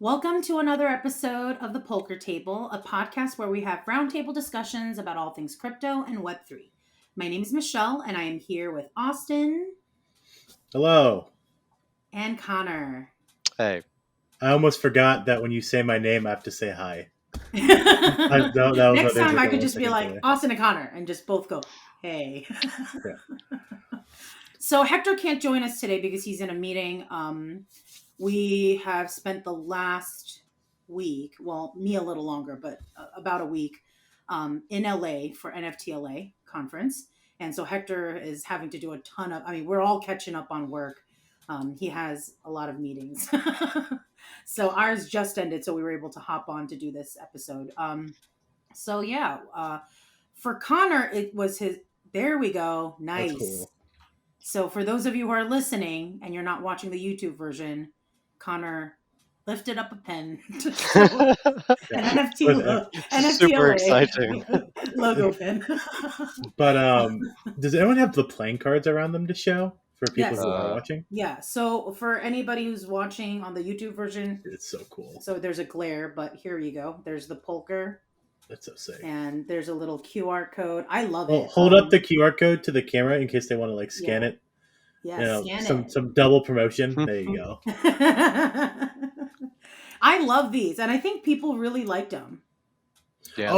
Welcome to another episode of the Polker Table, a podcast where we have roundtable discussions about all things crypto and Web3. My name is Michelle, and I am here with Austin. Hello. And Connor. Hey. I almost forgot that when you say my name, I have to say hi. Next time I could just be like, Austin and Connor, and just both go, hey. Yeah. So Hector can't join us today because he's in a meeting. We have spent the last week, well, me a little longer, but about a week, in LA for NFT LA conference. And so Hector is having to do a ton of, we're all catching up on work. He has a lot of meetings. So ours just ended, so we were able to hop on to do this episode. For Connor, it was his, there we go. Nice. That's cool. So for those of you who are listening and you're not watching the YouTube version, Connor lifted up a pen. An NFT super exciting logo pen. But does anyone have the playing cards around them to show for people who are watching? Yeah. So for anybody who's watching on the YouTube version, it's so cool. So there's a glare, but here you go. There's the Polker. That's so sick. And there's a little QR code. I love it. Hold up the QR code to the camera in case they want to scan it. Yeah, some double promotion. There you go. I love these, and I think people really liked them. Yeah,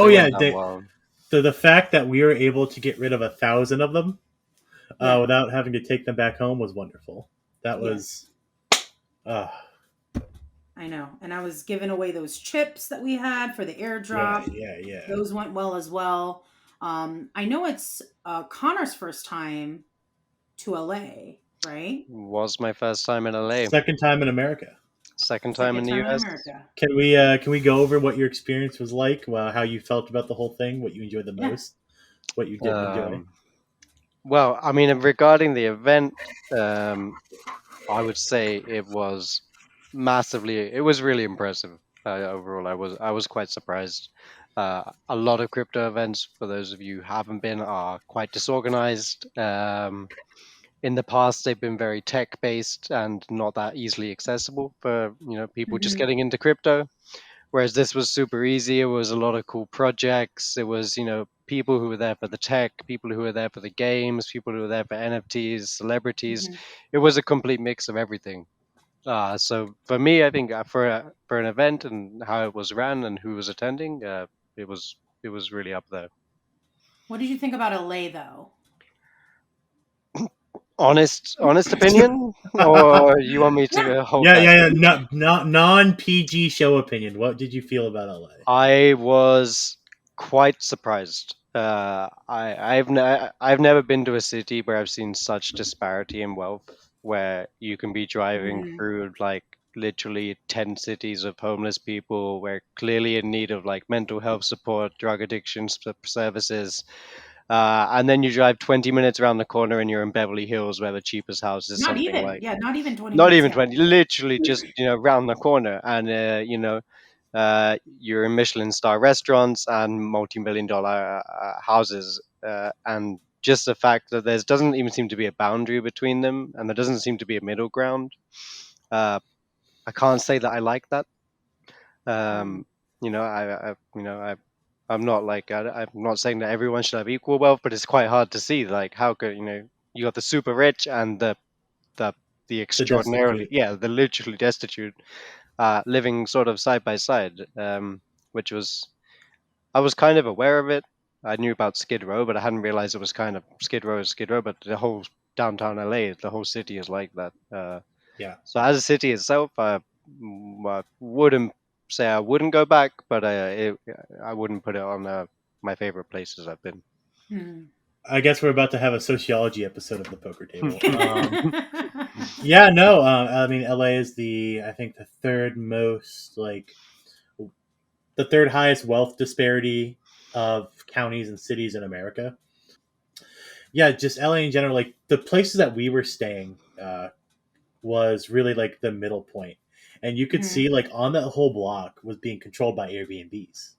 the fact that we were able to get rid of 1,000 of them without having to take them back home was wonderful. That was I know, and I was giving away those chips that we had for the airdrop. Yeah. Those went well as well. I know it's Connor's first time to LA, right? Was my first time in LA. Second time in America. Second time in the US. Can we go over what your experience was like? How you felt about the whole thing? What you enjoyed the most? What you didn't enjoy? Well, regarding the event, I would say it was really impressive. Overall, I was quite surprised. A lot of crypto events, for those of you who haven't been, are quite disorganized. In the past, they've been very tech-based and not that easily accessible for people just getting into crypto. Whereas this was super easy. It was a lot of cool projects. It was people who were there for the tech, people who were there for the games, people who were there for NFTs, celebrities. It was a complete mix of everything. So for me, I think for an event and how it was ran and who was attending, it was really up there. What did you think about LA though? Honest opinion, or you want me to hold? Not non-PG show opinion. What did you feel about LA? I was quite surprised. I've never been to a city where I've seen such disparity in wealth, where you can be driving through literally 10 cities of homeless people, where clearly in need of mental health support, drug addiction services. And then you drive 20 minutes around the corner and you're in Beverly Hills, where the cheapest house is not even 20 not even 20, literally just around the corner, and you're in Michelin star restaurants and multi-million-dollar houses, and just the fact that there doesn't even seem to be a boundary between them, and there doesn't seem to be a middle ground. I can't say that I like that. I'm not saying that everyone should have equal wealth, but it's quite hard to see how could you got the super rich and the extraordinarily the literally destitute living sort of side by side, which was, I was kind of aware of it. I knew about Skid Row, but I hadn't realized it was kind of Skid Row, but the whole downtown LA, the whole city is like that. So as a city itself, I wouldn't say I wouldn't go back, but I wouldn't put it on my favorite places I've been. I guess we're about to have a sociology episode of the Polker Table. LA is I think the third most the third highest wealth disparity of counties and cities in America. Yeah, just LA in general. The places that we were staying was really the middle point. And you could see on that whole block was being controlled by Airbnbs.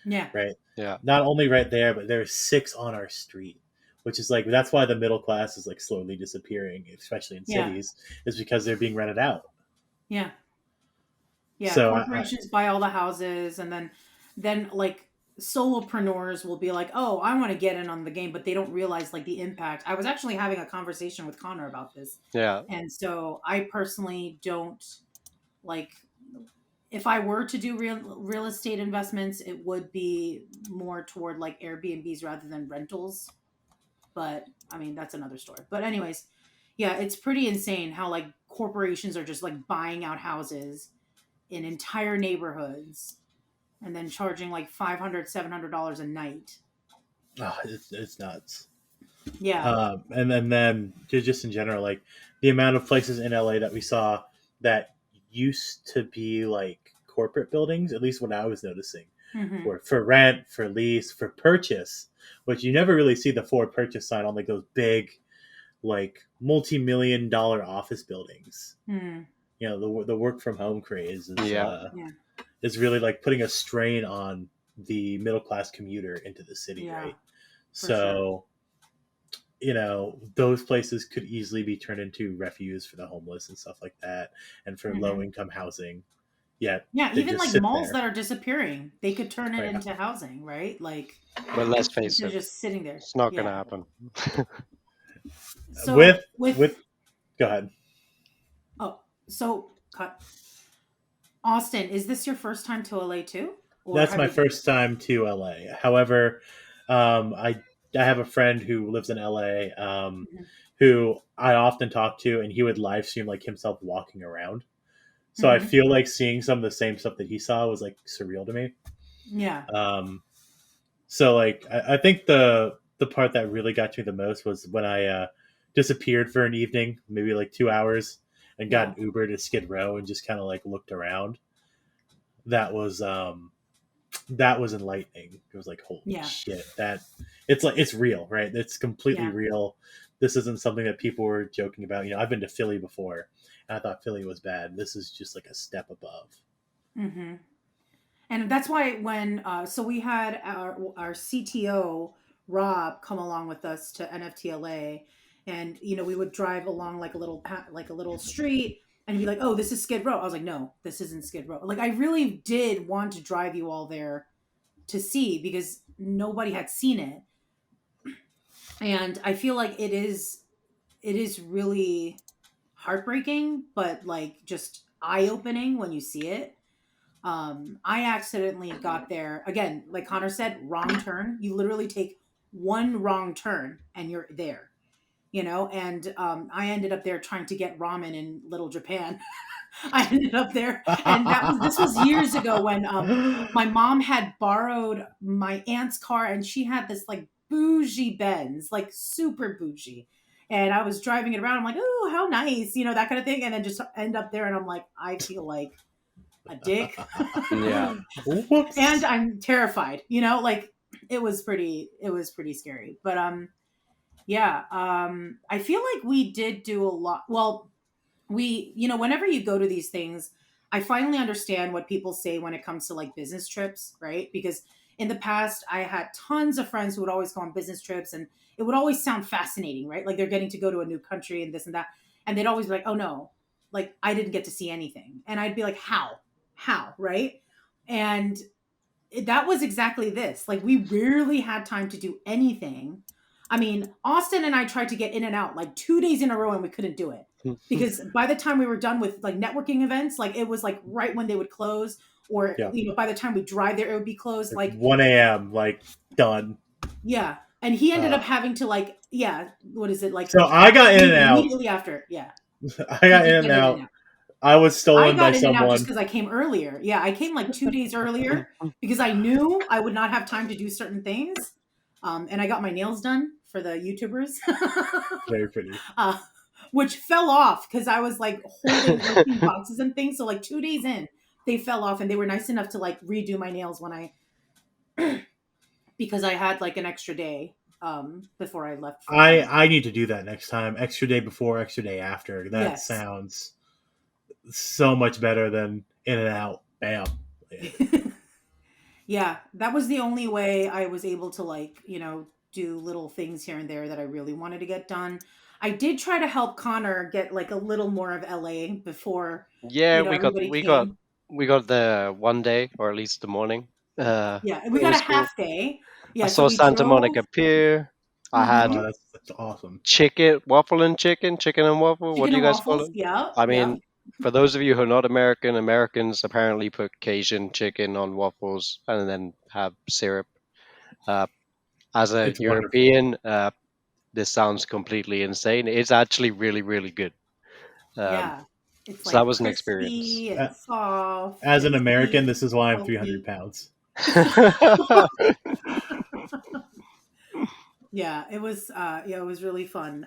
Yeah. Right? Yeah. Not only right there, but there's 6 on our street, which is that's why the middle class is slowly disappearing, especially in cities, is because they're being rented out. Yeah. Yeah, So corporations buy all the houses, and then like solopreneurs will be like, "Oh, I want to get in on the game," but they don't realize like the impact. I was actually having a conversation with Connor about this, Yeah. and so I personally don't like. If I were to do real estate investments, it would be more toward like Airbnbs rather than rentals. But I mean, that's another story. But anyways, yeah, it's pretty insane how like corporations are just like buying out houses in entire neighborhoods and then charging like $500 $700 a night. it's nuts. Yeah. And then just in general, like the amount of places in LA that we saw that used to be like corporate buildings, at least what I was noticing, Mm-hmm. were for rent, for lease, for purchase, which you never really see the for purchase sign on like those big, like multi-million-dollar office buildings. Mm. You know, the work from home craze Yeah. is really like putting a strain on the middle class commuter into the city, Yeah, right? for sure. So those places could easily be turned into refuge for the homeless and stuff like that, and for Mm-hmm. low income housing. Yet Yeah, they even just like sit malls there. that are disappearing, they could turn it Right. into housing, right? Like But let's face they're it, just sitting there. it's not Yeah. going to happen. So with go ahead. Oh, so Austin, is this your first time to LA too? Or That's have my you first time to LA. However, I have a friend who lives in LA, Mhm. who I often talk to, and he would live stream like himself walking around. So I Mhm. feel like seeing some of the same stuff that he saw was like surreal to me. Yeah. So like I think the part that really got to me the most was when I disappeared for an evening, maybe like 2 hours, and got Yeah. an Uber to Skid Row and just kind of like looked around. That was that was enlightening. It was like, holy Yeah. shit, that it's like it's real, right? It's completely Yeah. real. This isn't something that people were joking about. You know, I've been to Philly before, and I thought Philly was bad. This is just like a step above. Mhm. And that's why when so we had our CTO Rob come along with us to NFT LA, and we would drive along like a little street, and he'd be like, "Oh, this is Skid Row." I was like, "No, this isn't Skid Row." Like I really did want to drive you all there to see because nobody had seen it, and I feel like it is really heartbreaking, but like just eye opening when you see it. I accidentally got there again, like Connor said, wrong turn. You literally take one wrong turn and you're there, and I ended up there trying to get ramen in Little Japan. I ended up there, and this was years ago when my mom had borrowed my aunt's car, and she had this like bougie Benz, like super bougie. And I was driving it around. I'm like, oh, how nice, that kind of thing. And then just end up there, and I'm like, I feel like a dick. Yeah. Whoops. And I'm terrified, like it was pretty scary. But yeah, I feel like we did do a lot. Well, whenever you go to these things, I finally understand what people say when it comes to like business trips, right? Because in the past I had tons of friends who would always go on business trips, and it would always sound fascinating, right? Like they're getting to go to a new country and this and that, and they'd always be like, oh no, like I didn't get to see anything. And I'd be like, how, right? And that was exactly this. Like we rarely had time to do anything. I mean, Austin and I tried to get in and out like 2 days in a row, and we couldn't do it because by the time we were done with like networking events, like it was like right when they would close, or Yeah. by the time we drive there, it would be closed. Like 1 a.m. like done. yeah, and he ended up having to like what is it like? So I got in and out immediately after. Yeah, I got in and out. I was stolen by I got in and out just someone. because I came earlier. Yeah, I came like 2 days earlier because I knew I would not have time to do certain things. And I got my nails done for the YouTubers, Very pretty. which fell off because I was like holding boxes and things. So like 2 days in, they fell off, and they were nice enough to like redo my nails when I because I had like an extra day before I left. I need to do that next time. Extra day before, extra day after. That Yes. sounds so much better than in and out. Bam. Yeah, that was the only way I was able to like, do little things here and there that I really wanted to get done. I did try to help Connor get like a little more of LA before Yeah, everybody we got came. we got the one day, or at least the morning. Yeah, we got a half day. Yeah, I saw Santa Monica Pier. I had that's awesome. waffle and chicken and waffle. What do you guys call it? Yeah. I mean, for those of you who are not American, Americans apparently put Cajun chicken on waffles and then have syrup. As a It's European, this sounds completely insane. It's actually really, really good. Yeah. It's so like that was an experience. and soft. As an and American, sweet, this is why I'm healthy. 300 pounds. Yeah, it was really fun.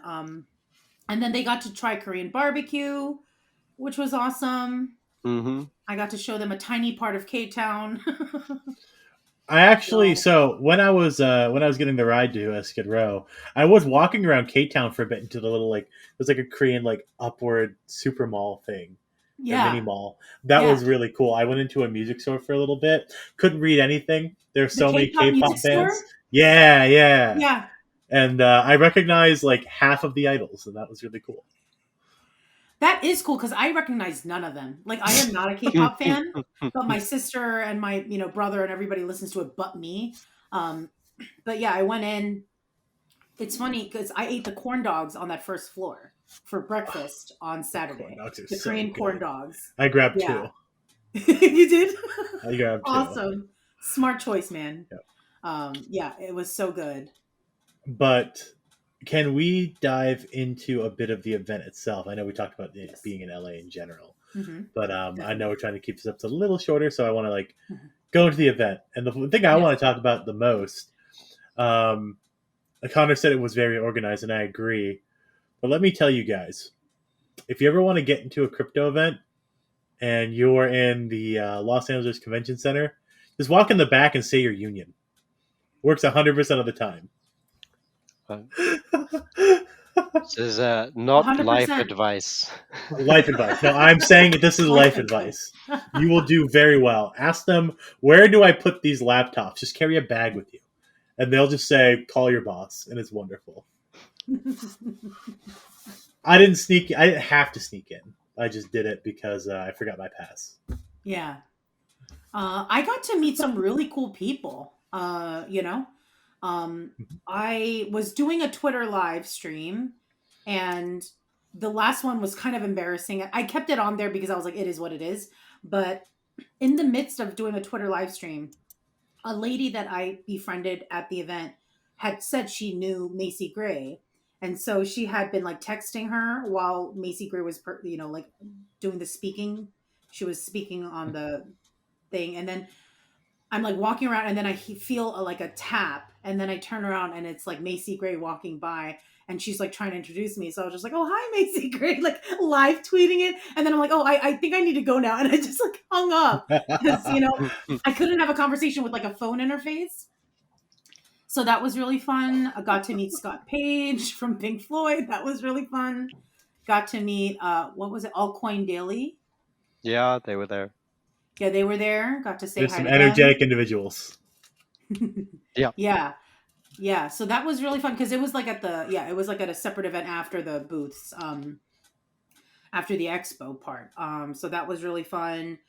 And then they got to try Korean barbecue, which was awesome. Mm-hmm. I got to show them a tiny part of KTown. I actually, so when I was getting the ride to Skid Row, I was walking around KTown for a bit into the little it was like a Korean upward super mall thing, mini mall. That was really cool. I went into a music store for a little bit, couldn't read anything. There's so many K-pop bands. Yeah. And I recognized half of the idols, and that was really cool. That is cool because I recognize none of them. I am not a K-pop fan, but my sister and my brother and everybody listens to it, but me. But yeah, I went in. It's funny because I ate the corn dogs on that first floor for breakfast on Saturday. The Korean corn dogs. I grabbed two. You did? I grabbed two. Awesome. Smart choice, man. Yeah, it was so good. But can we dive into a bit of the event itself? I know we talked about it being in LA in general, but I know we're trying to keep this up to a little shorter, so I want to go into the event. And the thing I want to talk about the most, Conor said it was very organized, and I agree. But let me tell you guys, if you ever want to get into a crypto event and you're in the Los Angeles Convention Center, just walk in the back and say your union. Works 100% of the time. This is not 100%. life advice. Life advice. No, I'm saying this is life advice. You will do very well. Ask them, where do I put these laptops? Just carry a bag with you. And they'll just say, call your boss. And it's wonderful. I didn't have to sneak in. I just did it because I forgot my pass. Yeah. I got to meet some really cool people, I was doing a Twitter live stream, and the last one was kind of embarrassing. I kept it on there because I was like, it is what it is. But in the midst of doing a Twitter live stream, a lady that I befriended at the event had said she knew Macy Gray. And so she had been texting her while Macy Gray was, doing the speaking. She was speaking on the thing. And then I'm walking around, and then I feel a tap, and then I turn around and it's Macy Gray walking by, and she's trying to introduce me. So I was just oh, hi, Macy Gray, live tweeting it. And then I'm oh, I think I need to go now. And I just hung up because, I couldn't have a conversation with a phone interface. So that was really fun. I got to meet Scott Page from Pink Floyd. That was really fun. Got to meet, what was it? Allcoin Daily. Yeah, they were there. Yeah, they were there. Got to say There's hi some to energetic individuals. Yeah. So that was really fun because it was at a separate event after the booths, after the expo part. So that was really fun,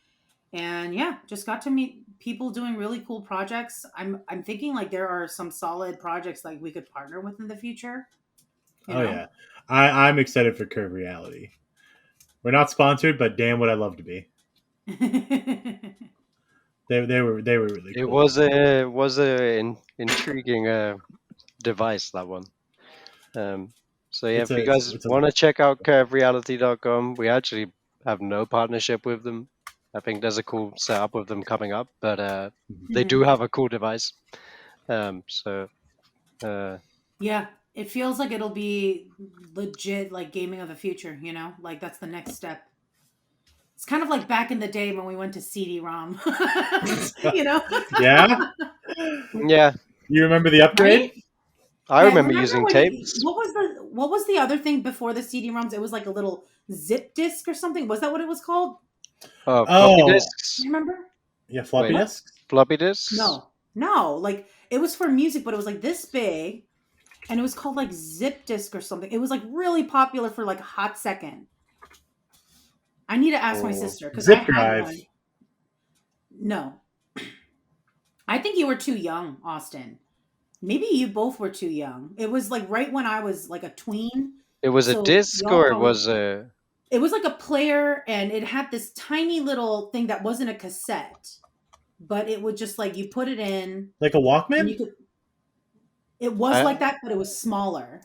and yeah, just got to meet people doing really cool projects. I'm thinking there are some solid projects we could partner with in the future. Yeah, I'm excited for Curve Reality. We're not sponsored, but damn, would I love to be. They were really cool. It was a intriguing device, that one. So yeah, if you guys want to check out curvereality.com, we actually have no partnership with them. I think there's a cool setup with them coming up, but they do have a cool device. Yeah, it feels like it'll be legit gaming of the future, that's the next step. It's kind of back in the day when we went to CD-ROM, Yeah. You remember the upgrade? Right? I remember using tapes. What was the other thing before the CD-ROMs? It was a little zip disc or something. Was that what it was called? Floppy disks. You remember? Yeah, floppy disks. Floppy disks. No. It was for music, but it was this big, and it was called zip disc or something. It was really popular for a hot second. I need to ask my sister because Zip drive. No. I think you were too young, Austin. Maybe you both were too young. It was like right when I was like a tween. It was a So disc, y'all or it probably was a. it was like a player and it had this tiny little thing that wasn't a cassette, but it would just like you put it in Like a and Walkman? you could it was I like that, but it was smaller.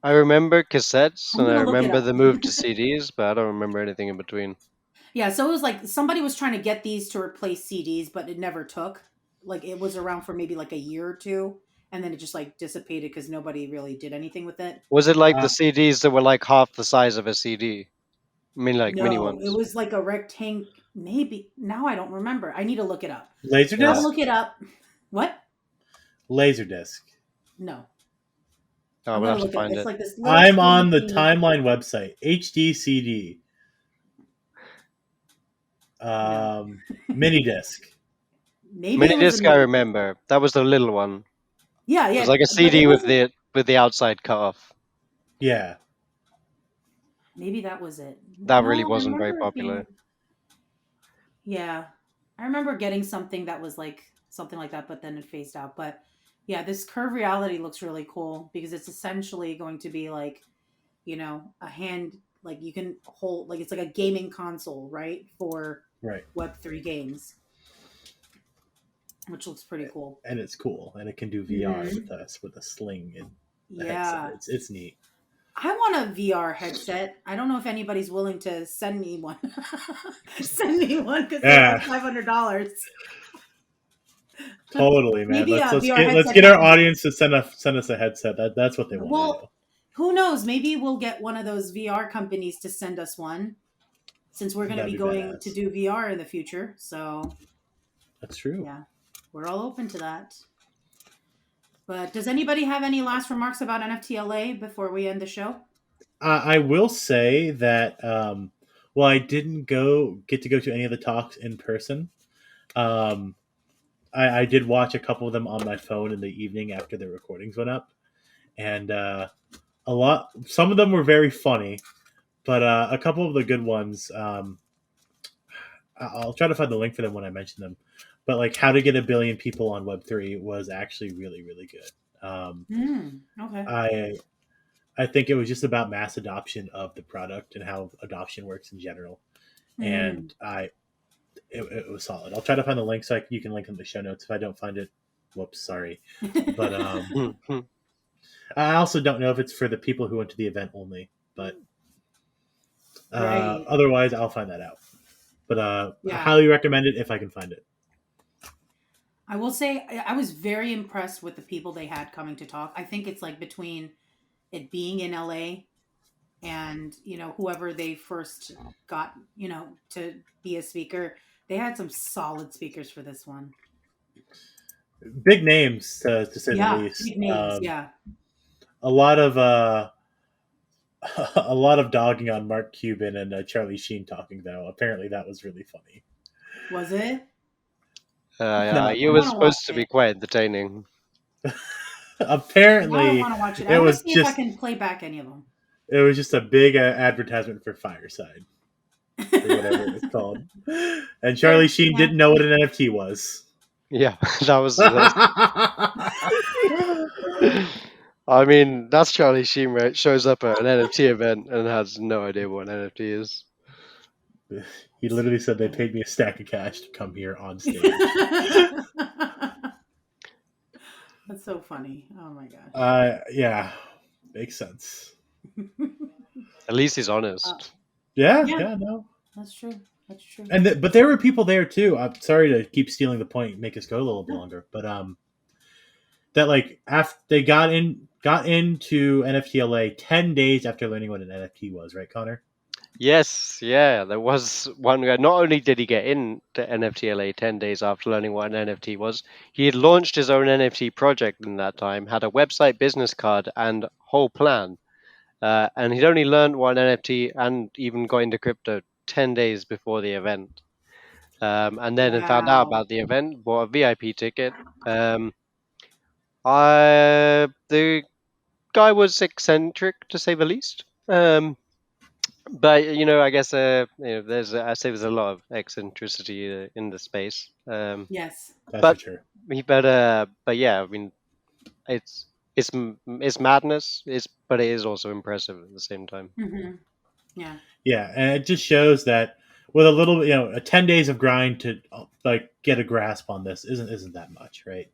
I remember cassettes I'm and I gonna look it remember up. the move to CDs, but I don't remember anything in between. Yeah, so it was like somebody was trying to get these to replace CDs, but it never took. Like it was around for maybe like a year or two, and then it just like dissipated because nobody really did anything with it. Was it like the Uh, CDs that were like half the size of a CD? I mean, like mini No, it ones. was like a rectangle. Maybe now I don't remember. I need to look it up. I'll Yeah. Laserdisc? look it up. What? Laserdisc. No, Oh, I'm we'll gonna have to look it up. find It's it. like this little I'm skinny on the thingy. Timeline website. HDCD. No, Mini disc. maybe Mini it was a disc, I mini. remember. That was the little one. Yeah, It was yeah, like a but CD it with wasn't. the outside cut off. Yeah. Maybe that was it. That really No, I wasn't very remember it popular. being. Yeah, I remember getting something that was like something like that, but then it phased out. But yeah, this curve reality looks really cool because it's essentially going to be like, a hand, like you can hold, like it's like a gaming console, right? For Right. Web3 games, which looks pretty cool. And it's cool. And it can do VR Hmm. with us with a sling and a headset. Yeah. It's neat. I want a VR headset. I don't know if anybody's willing to send me one. Send me one because they're Yeah. like $500. Totally, man. Maybe Let's a let's VR get let's headset get our company. audience to send us a headset. That's what they want to do. Well, who knows? Maybe we'll get one of those VR companies to send us one since we're going to That'd be be going to badass. do VR in the future. So, That's true. yeah, we're all open to that. But does anybody have any last remarks about NFT LA before we end the show? I will say that well, I didn't get to go to any of the talks in person. Um, I did watch a couple of them on my phone in the evening after the recordings went up, and some of them were very funny, but a couple of the good ones. I'll try to find the link for them when I mention them. But like how to get a billion people on Web3 was actually really really good. Okay. I think it was just about mass adoption of the product and how adoption works in general. And it was solid. I'll try to find the link so you can link in the show notes. If I don't find it, whoops, sorry. But I also don't know if it's for the people who went to the event only. But Right. otherwise, I'll find that out. But I highly recommend it if I can find it. I will say I was very impressed with the people they had coming to talk. I think it's like between it being in LA and whoever they first got to be a speaker, they had some solid speakers for this one. Big names to say the least. Big names. Yeah, a lot of a lot of dogging on Mark Cuban and Charlie Sheen talking though. Apparently that was really funny. Was it? Yeah, it I was want to watch supposed to be it. quite entertaining. Now I Apparently want to watch it. I it want to was see if I can play back any of them. it was just a big advertisement for Fireside or whatever it was called. And Charlie Sheen didn't know what an NFT was. Yeah, that was. I mean, that's Charlie Sheen, right? Shows up at an NFT event and has no idea what an NFT is. He literally said they paid me a stack of cash to come here on stage. That's so funny. Oh my gosh. Yeah, makes sense. At least he's honest. Yeah, no. That's true. That's true. And but there were people there too. I'm sorry to keep stealing the point, make us go a little bit longer, but that like after they got into NFT LA 10 days after learning what an NFT was, right, Connor? Yes, yeah, there was one guy. Not only did he get into NFT LA 10 days after learning what an NFT was, he had launched his own NFT project in that time, had a website, business card, and whole plan. And he'd only learned what an NFT and even got into crypto 10 days before the event. And then found out about the event, bought a VIP ticket. The guy was eccentric, to say the least. But I guess there's I say there's a lot of eccentricity in the space. Yes, That's But for sure. but yeah, I mean it's it's madness. But it is also impressive at the same time. mm-hmm. Yeah, Yeah, and it just shows that with a little, 10 days of grind to like get a grasp on this isn't that much, right?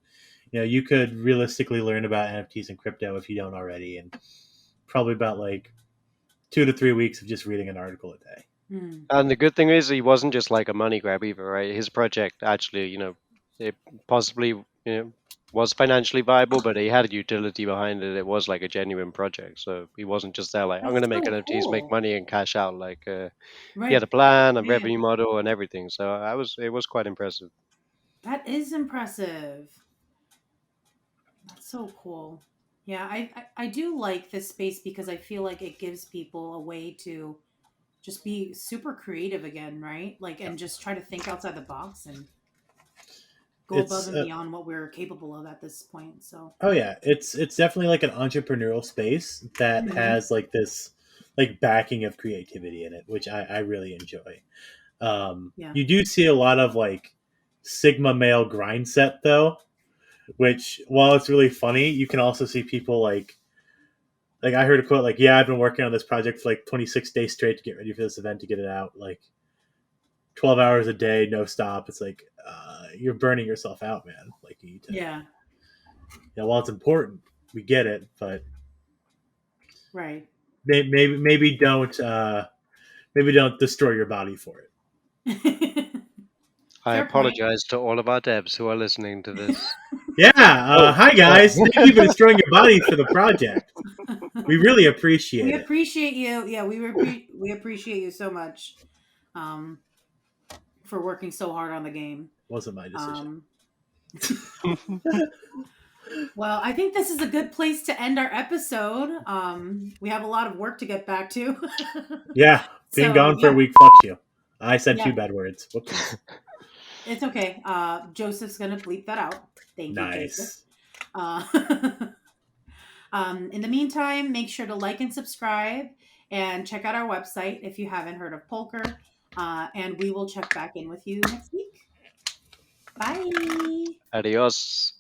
You could realistically learn about NFTs and crypto if you don't already, and probably about like 2 to 3 weeks of just reading an article a day. mm. And the good thing is he wasn't just like a money grab either, right? His project actually, it possibly, was financially viable, but he had a utility behind it. It was like a genuine project. So he wasn't just there like, I'm going That's to make so NFTs, make cool. money and cash out. Like, he had Right. a plan, a Yeah, revenue model and everything. So it was quite impressive. that is impressive. That's so cool. Yeah, I do like this space because I feel like it gives people a way to just be super creative again, right? Like, and just try to think outside the box and go above It's and beyond what we're capable of at this point. So, Oh yeah, it's definitely like an entrepreneurial space that mm-hmm. has like this like backing of creativity in it, which I really enjoy. Yeah, You do see a lot of like Sigma male grind set though, which while it's really funny, you can also see people like I heard a quote like, "Yeah, I've been working on this project for like 26 days straight to get ready for this event to get it out, like 12 hours a day, no stop." It's like you're burning yourself out, man. Like you need to, yeah, while it's important, we get it, but right. maybe don't destroy your body for it. I Fair point. apologize to all of our devs who are listening to this. Yeah. Oh, Hi guys. Thank you for destroying your body for the project. We really appreciate We it. appreciate you. Yeah, we appreciate you so much, um, for working so hard on the game. Wasn't my decision. Well, I think this is a good place to end our episode. We have a lot of work to get back to. Yeah. Being So gone for a yeah, week fucks you. I said two yeah, bad words. Whoops. it's okay. Joseph's gonna bleep that out. Thank you, Joseph. Nice. Uh, in the meantime, make sure to like and subscribe and check out our website if you haven't heard of Polker. And we will check back in with you next week. Bye. Adios.